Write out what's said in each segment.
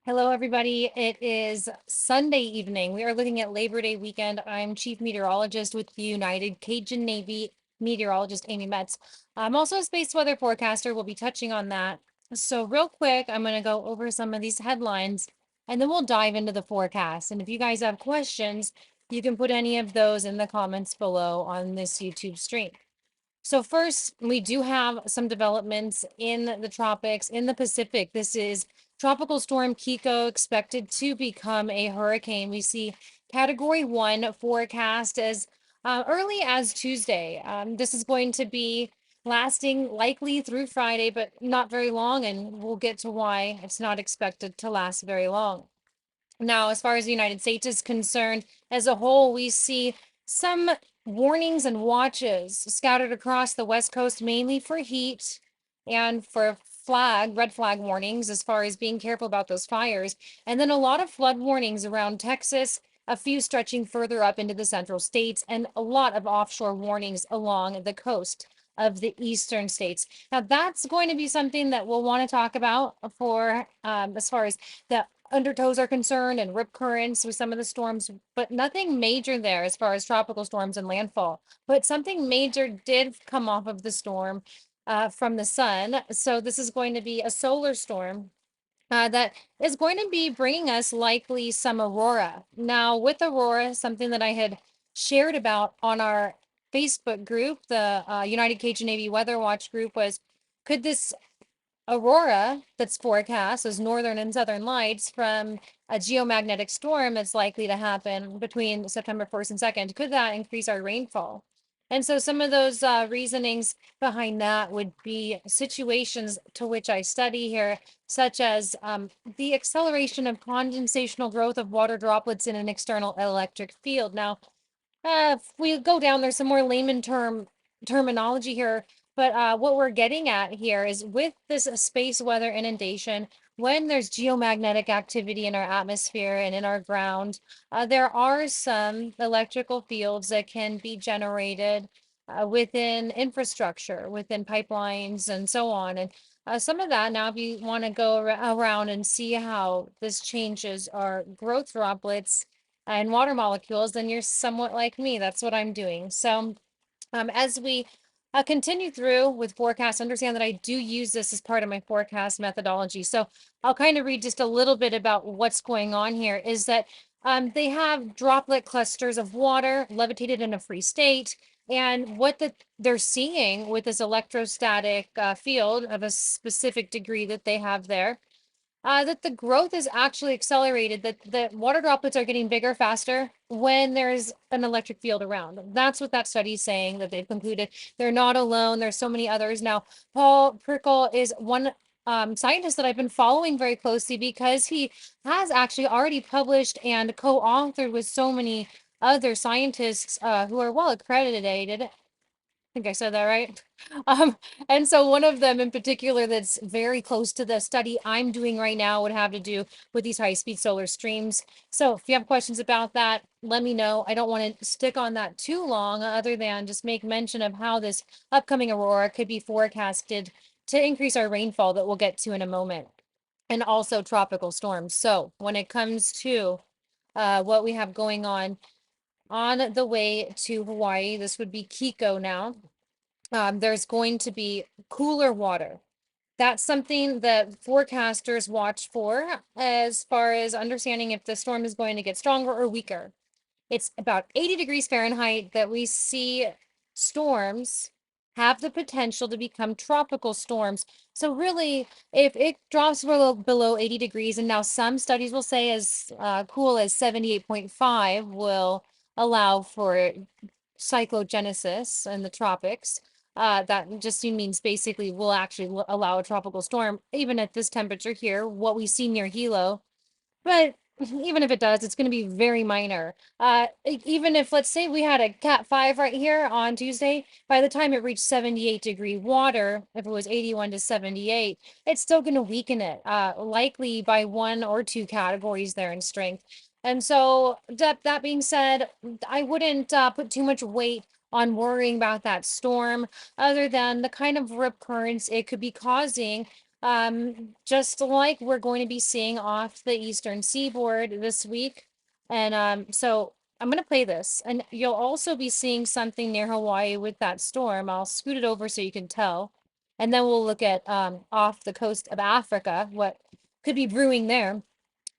Hello, everybody. It is Sunday evening. We are looking at Labor Day weekend. I'm Chief Meteorologist with the United Cajun Navy Meteorologist Amy Metz. I'm also a space weather forecaster. We'll be touching on that. So, real quick, I'm going to go over some of these headlines and then we'll dive into the forecast. And if you guys have questions, you can put any of those in the comments below on this YouTube stream. So first, we do have some developments in the tropics, in the Pacific. This is Tropical Storm Kiko expected to become a hurricane. We see Category 1 forecast as early as Tuesday. This is going to be lasting likely through Friday, but not very long, and we'll get to why it's not expected to last very long. Now, as far as the United States is concerned, as a whole, we see some warnings and watches scattered across the West Coast, mainly for heat and for red flag warnings, as far as being careful about those fires. And then a lot of flood warnings around Texas, a few stretching further up into the central states, and a lot of offshore warnings along the coast of the eastern states. Now, that's going to be something that we'll want to talk about for as far as the undertows are concerned and rip currents with some of the storms, but nothing major there as far as tropical storms and landfall. But something major did come off of the storm from the sun. So this is going to be a solar storm that is going to be bringing us likely some aurora. Now, with aurora, something that I had shared about on our Facebook group, the United Cajun Navy Weather Watch group, was could this aurora that's forecast, those northern and southern lights from a geomagnetic storm that's likely to happen between September 1st and 2nd, could that increase our rainfall? And so some of those reasonings behind that would be situations to which I study here, such as the acceleration of condensational growth of water droplets in an external electric field. Now, if we go down, there's some more layman terminology here, but what we're getting at here is with this space weather inundation, when there's geomagnetic activity in our atmosphere and in our ground, there are some electrical fields that can be generated within infrastructure, within pipelines, and so on. And some of that, now, if you want to go around and see how this changes our growth droplets and water molecules, then you're somewhat like me. That's what I'm doing. So as we continue through with forecasts, understand that I do use this as part of my forecast methodology. So I'll kind of read just a little bit about what's going on here is that they have droplet clusters of water levitated in a free state. And what they're seeing with this electrostatic field of a specific degree that they have there, that the growth is actually accelerated, that the water droplets are getting bigger faster when there's an electric field around. That's what that study is saying, that they've concluded. They're not alone. There's so many others. Now, Paul Prickle is one scientist that I've been following very closely because he has actually already published and co-authored with so many other scientists who are well accredited. Think I said that right. Um, and so one of them in particular that's very close to the study I'm doing right now would have to do with these high-speed solar streams. So if you have questions about that, let me know. I don't want to stick on that too long, other than just make mention of how this upcoming aurora could be forecasted to increase our rainfall that we'll get to in a moment, and also tropical storms. So when it comes to what we have going on the way to Hawaii, this would be Kiko now. There's going to be cooler water. That's something that forecasters watch for as far as understanding if the storm is going to get stronger or weaker. It's about 80 degrees Fahrenheit that we see storms have the potential to become tropical storms. So really, if it drops below 80 degrees, and now some studies will say as cool as 78.5 will allow for cyclogenesis in the tropics. That just means basically we'll actually allow a tropical storm, even at this temperature here, what we see near Hilo. But even if it does, it's going to be very minor. Even if, let's say, we had a Cat 5 right here on Tuesday, by the time it reached 78-degree water, if it was 81 to 78, it's still going to weaken it, likely by 1 or 2 categories there in strength. And so that being said, I wouldn't put too much weight on worrying about that storm, other than the kind of rip currents it could be causing just like we're going to be seeing off the eastern seaboard this week. And so I'm going to play this, and you'll also be seeing something near Hawaii with that storm. I'll scoot it over so you can tell. And then we'll look at off the coast of Africa, what could be brewing there.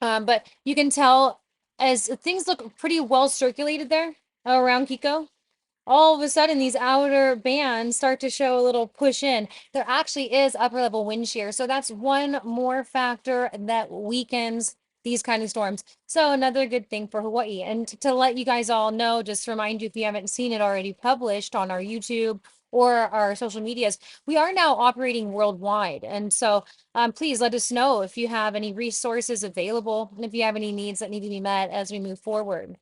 But you can tell as things look pretty well circulated there around Kiko, all of a sudden these outer bands start to show a little push in. There actually is upper level wind shear. So that's one more factor that weakens these kind of storms. So another good thing for Hawaii. And to let you guys all know, just to remind you if you haven't seen it already published on our YouTube or our social medias, we are now operating worldwide. And so please let us know if you have any resources available and if you have any needs that need to be met as we move forward.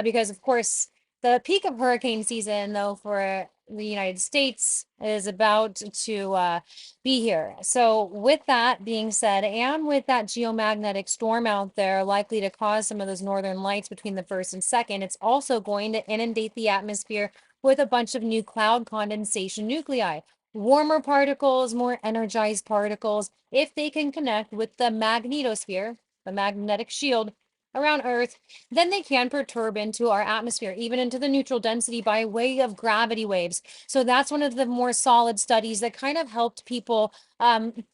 Because of course, the peak of hurricane season, though, for the United States is about to be here. So, with that being said, and with that geomagnetic storm out there likely to cause some of those northern lights between the first and second, it's also going to inundate the atmosphere with a bunch of new cloud condensation nuclei. Warmer particles, more energized particles, if they can connect with the magnetosphere, the magnetic shield around Earth, then they can perturb into our atmosphere, even into the neutral density by way of gravity waves. So that's one of the more solid studies that kind of helped people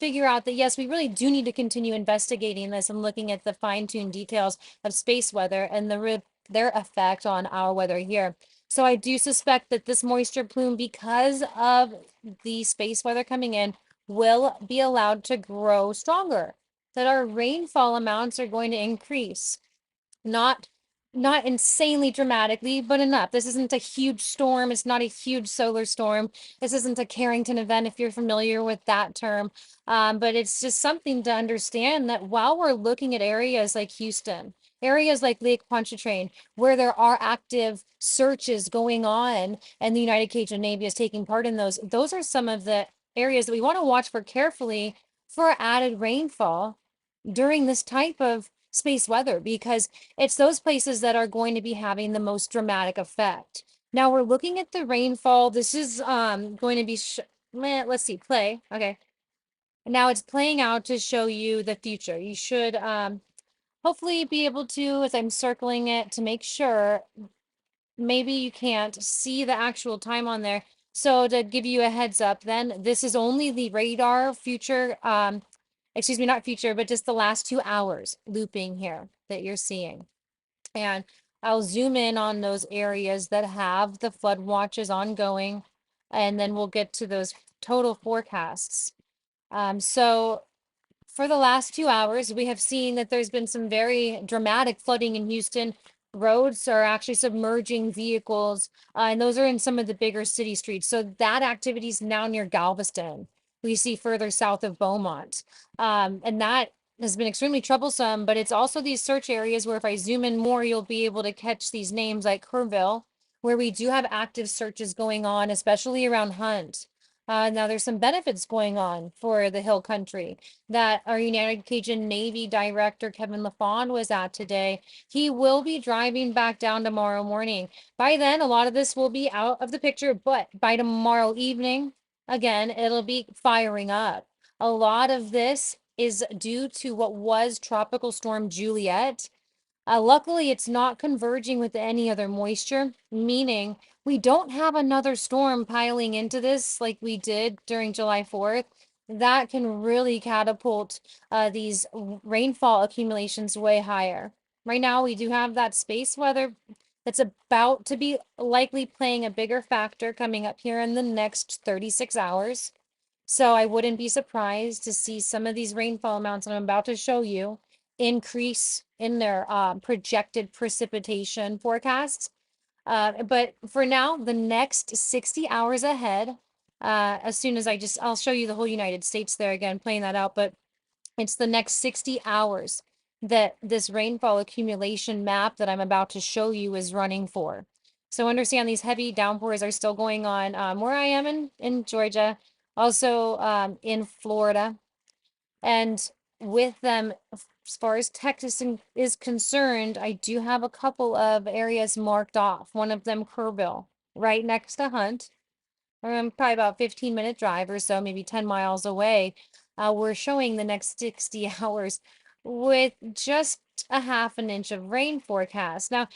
figure out that, yes, we really do need to continue investigating this and looking at the fine-tuned details of space weather and their effect on our weather here. So I do suspect that this moisture plume, because of the space weather coming in, will be allowed to grow stronger, that our rainfall amounts are going to increase. Not not insanely dramatically, but enough. This isn't a huge storm. It's not a huge solar storm. This isn't a Carrington event, if you're familiar with that term. But it's just something to understand that while we're looking at areas like Houston, areas like Lake Pontchartrain, where there are active searches going on, and the United Cajun Navy is taking part in those are some of the areas that we want to watch for carefully for added rainfall during this type of space weather, because it's those places that are going to be having the most dramatic effect. Now we're looking at the rainfall. This is going to be let's see, play. Okay. Now it's playing out to show you the future. You should hopefully be able to, as I'm circling it to make sure, maybe you can't see the actual time on there. So to give you a heads up, then this is only the radar future, excuse me, not future, but just the last 2 hours looping here that you're seeing. And I'll zoom in on those areas that have the flood watches ongoing, and then we'll get to those total forecasts. So for the last 2 hours, we have seen that there's been some very dramatic flooding in Houston. Roads are actually submerging vehicles, and those are in some of the bigger city streets. So that activity is now near Galveston. We see further south of Beaumont. And that has been extremely troublesome, but it's also these search areas where if I zoom in more, you'll be able to catch these names like Kerrville, where we do have active searches going on, especially around Hunt. Now there's some benefits going on for the Hill Country that our United Cajun Navy Director Kevin LaFawn was at today. He will be driving back down tomorrow morning. By then, a lot of this will be out of the picture, but by tomorrow evening, again, it'll be firing up. A lot of this is due to what was Tropical Storm Juliet. Luckily, it's not converging with any other moisture, meaning we don't have another storm piling into this like we did during July 4th. That can really catapult these rainfall accumulations way higher. Right now, we do have that space weather that's about to be likely playing a bigger factor coming up here in the next 36 hours. So I wouldn't be surprised to see some of these rainfall amounts that I'm about to show you increase in their projected precipitation forecasts. But for now, the next 60 hours ahead, as soon as I'll show you the whole United States there again, playing that out, but it's the next 60 hours that this rainfall accumulation map that I'm about to show you is running for. So understand these heavy downpours are still going on where I am in Georgia, also in Florida. And with them, as far as Texas is concerned, I do have a couple of areas marked off. One of them, Kerrville, right next to Hunt. Probably about 15-minute drive or so, maybe 10 miles away. we're showing the next 60 hours with just a half an inch of rain forecast. Now,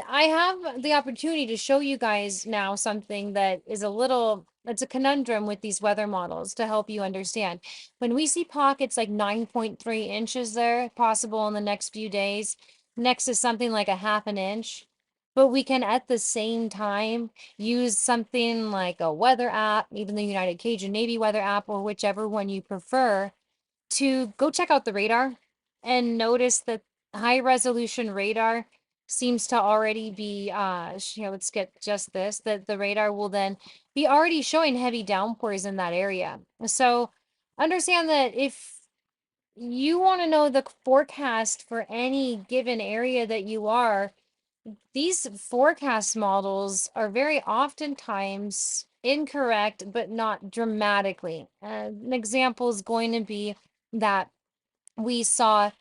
I have the opportunity to show you guys now something that is a little, it's a conundrum with these weather models to help you understand. When we see pockets like 9.3 inches there possible in the next few days, next to something like a half an inch, but we can at the same time use something like a weather app, even the United Cajun Navy weather app, or whichever one you prefer, to go check out the radar and notice that high resolution radar seems to already be let's get just this, that the radar will then be already showing heavy downpours in that area. So understand that if you want to know the forecast for any given area that you are, these forecast models are very oftentimes incorrect, but not dramatically. An example is going to be that we saw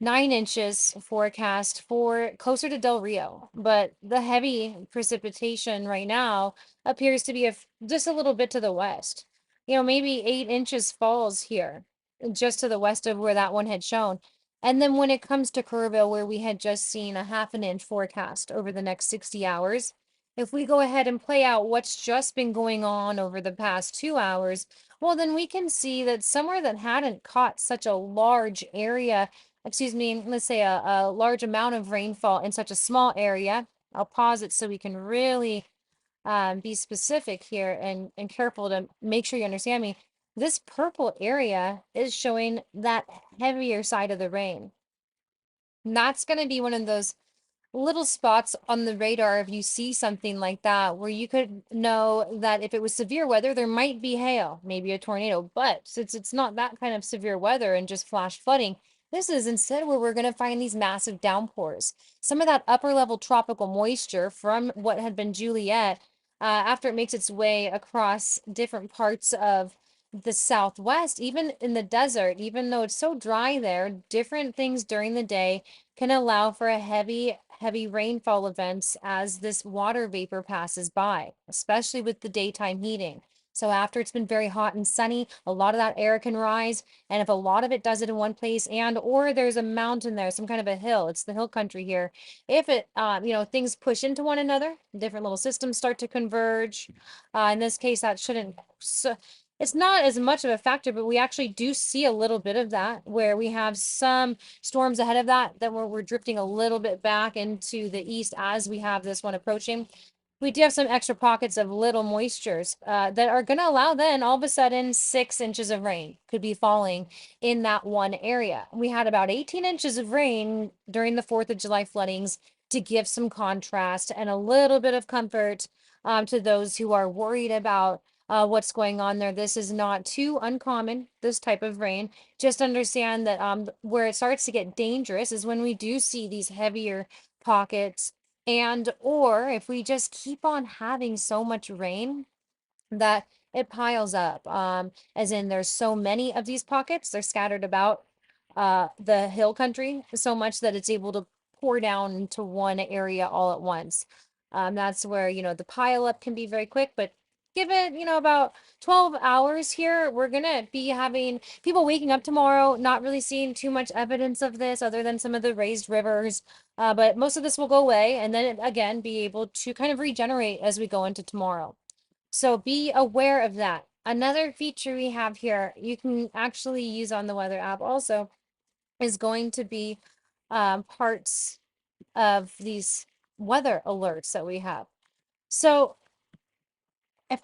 9 inches forecast for closer to Del Rio, but the heavy precipitation right now appears to be just a little bit to the west. Maybe 8 inches falls here, just to the west of where that one had shown. And then when it comes to Kerrville, where we had just seen a half an inch forecast over the next 60 hours, if we go ahead and play out what's just been going on over the past 2 hours, well, then we can see that somewhere that hadn't caught such a large area, excuse me, let's say a large amount of rainfall in such a small area. I'll pause it so we can really be specific here and careful to make sure you understand me. This purple area is showing that heavier side of the rain. And that's going to be one of those little spots on the radar if you see something like that, where you could know that if it was severe weather, there might be hail, maybe a tornado. But since it's not that kind of severe weather and just flash flooding, this is instead where we're going to find these massive downpours. Some of that upper level tropical moisture from what had been Juliet, after it makes its way across different parts of the Southwest, even in the desert, even though it's so dry there, different things during the day can allow for a heavy rainfall events as this water vapor passes by, especially with the daytime heating. So after it's been very hot and sunny, a lot of that air can rise. And if a lot of it does it in one place, and or there's a mountain there, some kind of a hill, it's the hill country here. If it, things push into one another, different little systems start to converge. In this case, that shouldn't. So, it's not as much of a factor, but we actually do see a little bit of that where we have some storms ahead of that, then we're drifting a little bit back into the east as we have this one approaching. We do have some extra pockets of little moistures that are going to allow then all of a sudden 6 inches of rain could be falling in that one area. We had about 18 inches of rain during the 4th of July floodings to give some contrast and a little bit of comfort to those who are worried about what's going on there. This is not too uncommon, this type of rain. Just understand that where it starts to get dangerous is when we do see these heavier pockets, and or if we just keep on having so much rain that it piles up. As in there's so many of these pockets, they're scattered about the hill country so much that it's able to pour down into one area all at once. That's where, the pile up can be very quick, but give it, about 12 hours here. We're gonna be having people waking up tomorrow, not really seeing too much evidence of this other than some of the raised rivers. But most of this will go away and then again be able to kind of regenerate as we go into tomorrow. So be aware of that. Another feature we have here, you can actually use on the weather app also, is going to be parts of these weather alerts that we have. So if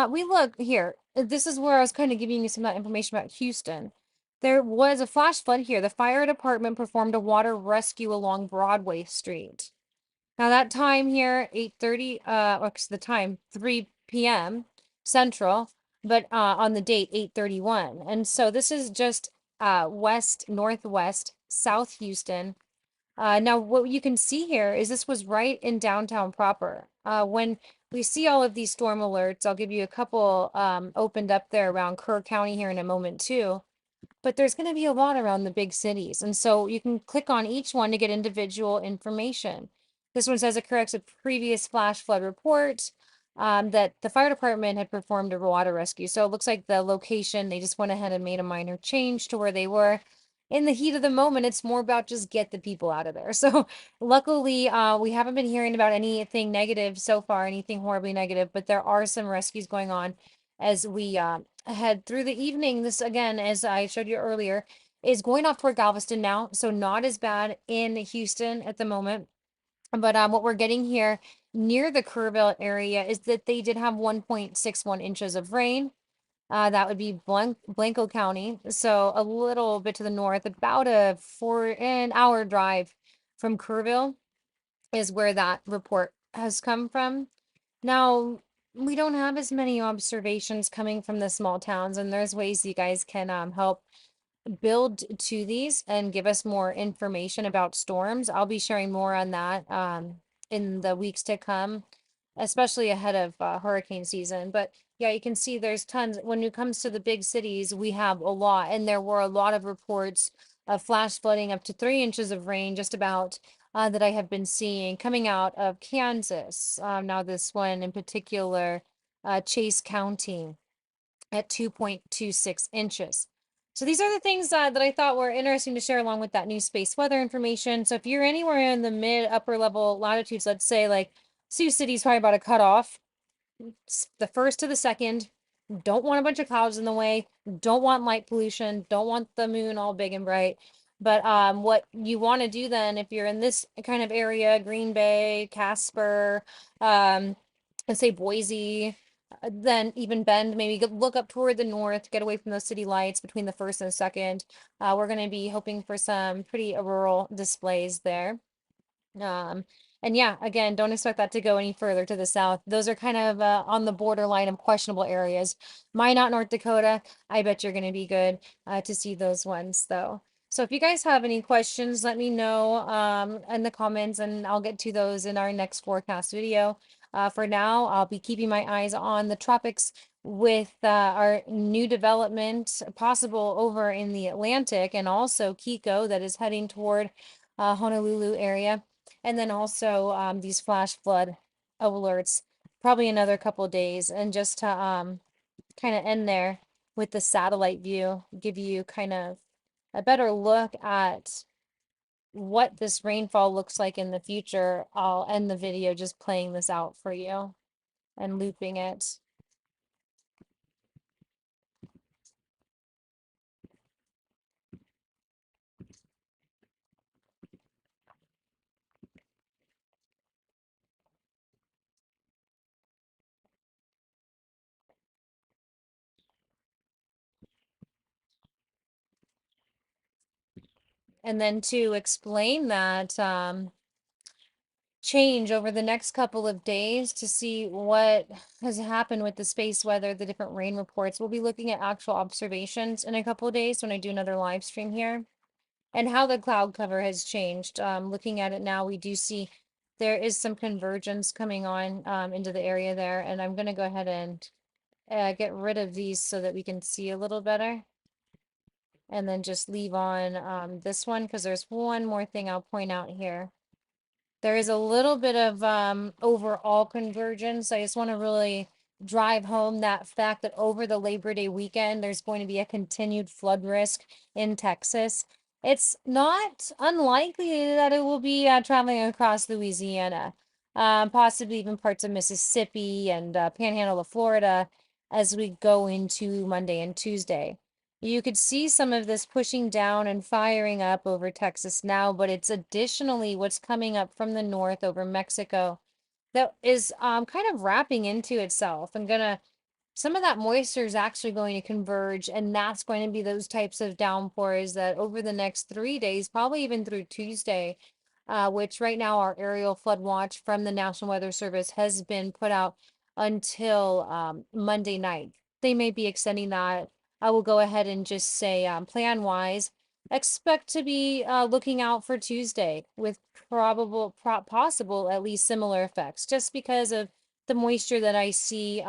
we look here, this is where I was kind of giving you some of that information about Houston. There was a flash flood here. The fire department performed a water rescue along Broadway Street. Now that time here, 8:30, the time, 3 p.m. Central, but on the date, 8:31. And so this is just west, northwest, South Houston. Now what you can see here is this was right in downtown proper. When we see all of these storm alerts, I'll give you a couple opened up there around Kerr County here in a moment too. But there's going to be a lot around the big cities. And so you can click on each one to get individual information. This one says it corrects a previous flash flood report. that the fire department had performed a water rescue. So it looks like the location, they just went ahead and made a minor change to where they were. In the heat of the moment, it's more about just get the people out of there. So luckily, we haven't been hearing about anything negative so far, anything horribly negative, but there are some rescues going on as we head through the evening. This again, as I showed you earlier, is going off toward Galveston now, so not as bad in Houston at the moment. But what we're getting here near the Kerrville area is that they did have 1.61 inches of rain. That would be Blanco County, so a little bit to the north, about a 4 an hour drive from Kerrville is where that report has come from. Now, we don't have as many observations coming from the small towns, and there's ways you guys can help build to these and give us more information about storms. I'll be sharing more on that in the weeks to come, especially ahead of hurricane season. But yeah, you can see there's tons. When it comes to the big cities, we have a lot, and there were a lot of reports of flash flooding up to 3 inches of rain, just about that I have been seeing coming out of Kansas. Now, this one in particular, Chase County at 2.26 inches. So these are the things that I thought were interesting to share along with that new space weather information. So if you're anywhere in the mid upper level latitudes, let's say like Sioux City's probably about a cutoff, the first to the second, don't want a bunch of clouds in the way, don't want light pollution, don't want the moon all big and bright. But what you want to do then, if you're in this kind of area, Green Bay, Casper, let's say Boise, then even Bend, maybe look up toward the north, get away from those city lights between the first and the second. We're going to be hoping for some pretty auroral displays there. Um, and yeah, again, don't expect that to go any further to the south. Those are kind of on the borderline of questionable areas. Minot, North Dakota, I bet you're going to be good to see those ones though. So if you guys have any questions, let me know in the comments and I'll get to those in our next forecast video. For now, I'll be keeping my eyes on the tropics with our new development possible over in the Atlantic and also Kiko that is heading toward Honolulu area. And then also these flash flood alerts, probably another couple of days. And just to kind of end there with the satellite view, give you kind of a better look at what this rainfall looks like in the future. I'll end the video just playing this out for you and looping it. And then to explain that, change over the next couple of days to see what has happened with the space weather, the different rain reports. We'll be looking at actual observations in a couple of days when I do another live stream here and how the cloud cover has changed. Looking at it now, we do see there is some convergence coming on into the area there. And I'm going to go ahead and get rid of these so that we can see a little better. And then just leave on this one because there's one more thing I'll point out here. There is a little bit of overall convergence. I just want to really drive home that fact that over the Labor Day weekend, there's going to be a continued flood risk in Texas. It's not unlikely that it will be traveling across Louisiana, possibly even parts of Mississippi and Panhandle of Florida as we go into Monday and Tuesday. You could see some of this pushing down and firing up over Texas now, but it's additionally what's coming up from the north over Mexico that is kind of wrapping into itself and gonna some of that moisture is actually going to converge, and that's going to be those types of downpours that over the next 3 days, probably even through Tuesday, which right now our aerial flood watch from the National Weather Service has been put out until Monday night. They may be extending that. I will go ahead and just say plan wise, expect to be looking out for Tuesday with possible at least similar effects, just because of the moisture that I see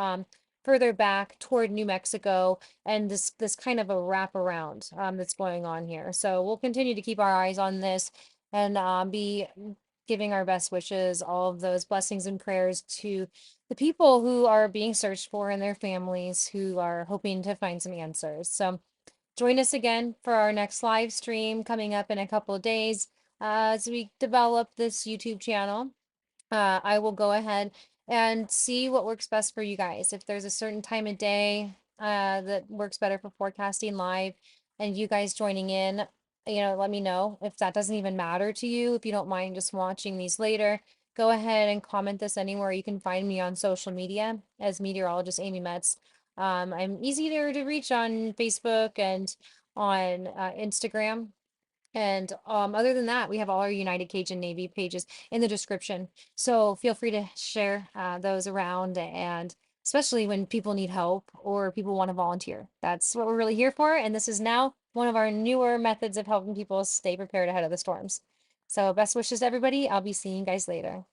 further back toward New Mexico and this kind of a wraparound that's going on here. So we'll continue to keep our eyes on this and be giving our best wishes, all of those blessings and prayers to the people who are being searched for and their families who are hoping to find some answers. So join us again for our next live stream coming up in a couple of days as we develop this YouTube channel. I will go ahead and see what works best for you guys. If there's a certain time of day that works better for forecasting live and you guys joining in, let me know. If that doesn't even matter to you, if you don't mind just watching these later, go ahead and comment this anywhere. You can find me on social media as meteorologist Amy Metz. I'm easier to reach on Facebook and on Instagram. And other than that, we have all our United Cajun Navy pages in the description. So feel free to share those around, and especially when people need help or people want to volunteer. That's what we're really here for. And this is now one of our newer methods of helping people stay prepared ahead of the storms. So best wishes, everybody. I'll be seeing you guys later.